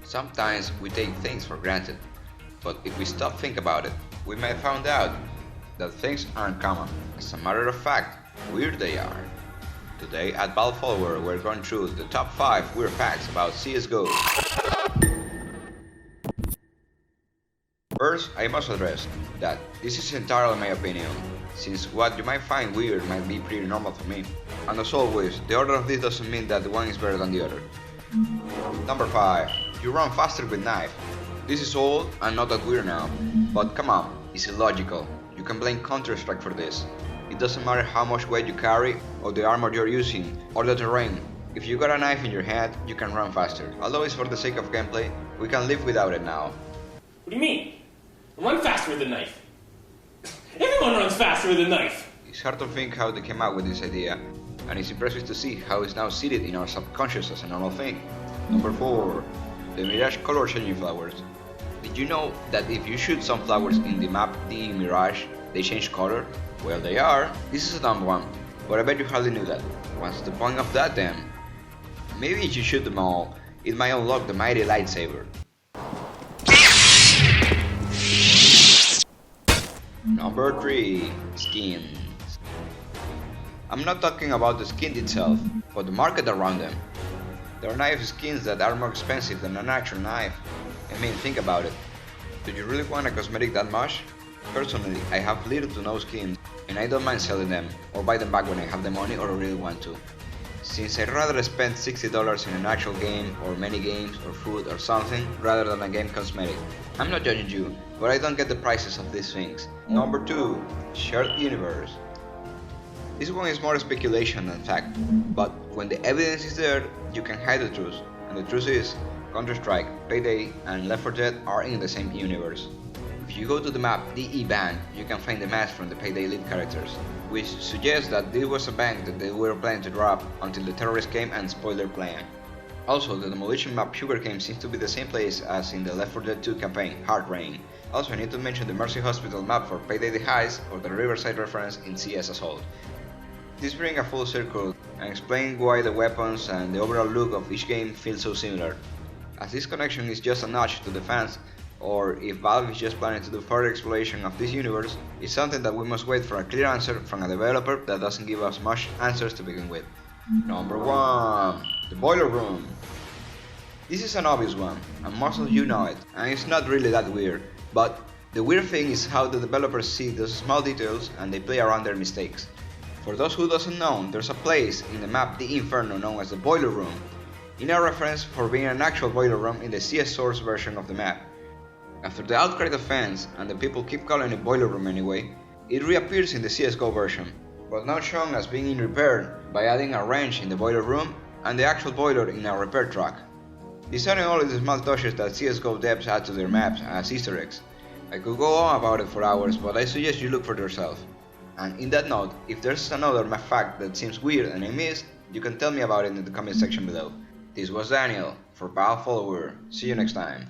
Sometimes we take things for granted, but if we stop think about it, we may find out that things aren't common. As a matter of fact, weird they are. Today at Valve Follower, we're going through the top 5 weird facts about CSGO. First, I must address that this is entirely my opinion, since what you might find weird might be pretty normal for me. And as always, the order of this doesn't mean that the one is better than the other. Number 5. You run faster with knife. This is old and not that weird now, but come on, it's illogical. You can blame Counter-Strike for this. It doesn't matter how much weight you carry, or the armor you're using, or the terrain. If you got a knife in your hand, you can run faster. Although it's for the sake of gameplay, we can live without it now. What do you mean? Run faster with a knife. Everyone runs faster with a knife. It's hard to think how they came up with this idea, and it's impressive to see how it's now seated in our subconscious as a normal thing. Number 4. The Mirage color changing flowers. Did you know that if you shoot some flowers in the map the Mirage, they change color? Well, they are. This is a dumb one, but I bet you hardly knew that. What's the point of that then? Maybe if you shoot them all, it might unlock the mighty lightsaber. Number 3. Skins. I'm not talking about the skin itself, but the market around them. There are knife skins that are more expensive than an actual knife. I mean, think about it. Do you really want a cosmetic that much? Personally, I have little to no skins, and I don't mind selling them, or buy them back when I have the money or really want to. Since I'd rather spend $60 in an actual game, or many games, or food, or something, rather than a game cosmetic. I'm not judging you, but I don't get the prices of these things. Number 2. Shared universe. This one is more speculation than fact, but when the evidence is there, you can hide the truth, and the truth is, Counter-Strike, Payday, and Left 4 Dead are in the same universe. If you go to the map DE Bank, you can find the mask from the Payday lead characters, which suggests that this was a bank that they were planning to rob until the terrorists came and spoiled their plan. Also, the demolition map Sugarcane seems to be the same place as in the Left 4 Dead 2 campaign, Hard Rain. Also, I need to mention the Mercy Hospital map for Payday the Heist or the Riverside reference in CS Assault. This brings a full circle and explains why the weapons and the overall look of each game feel so similar. As this connection is just a notch to the fans, or if Valve is just planning to do further exploration of this universe, it's something that we must wait for a clear answer from a developer that doesn't give us much answers to begin with. Number 1. The Boiler Room. This is an obvious one, and most of you know it, and it's not really that weird, but the weird thing is how the developers see those small details and they play around their mistakes. For those who doesn't know, there's a place in the map The Inferno known as the Boiler Room, in a reference for being an actual boiler room in the CS Source version of the map. After the outcry of fans, and the people keep calling it Boiler Room anyway, it reappears in the CSGO version, but now shown as being in repair by adding a wrench in the boiler room and the actual boiler in a repair truck. These aren't only the small touches that CSGO devs add to their maps as Easter eggs. I could go on about it for hours, but I suggest you look for yourself. And in that note, if there's another map fact that seems weird and I missed, you can tell me about it in the comment section below. This was Daniel, for Valve Follower. See you next time.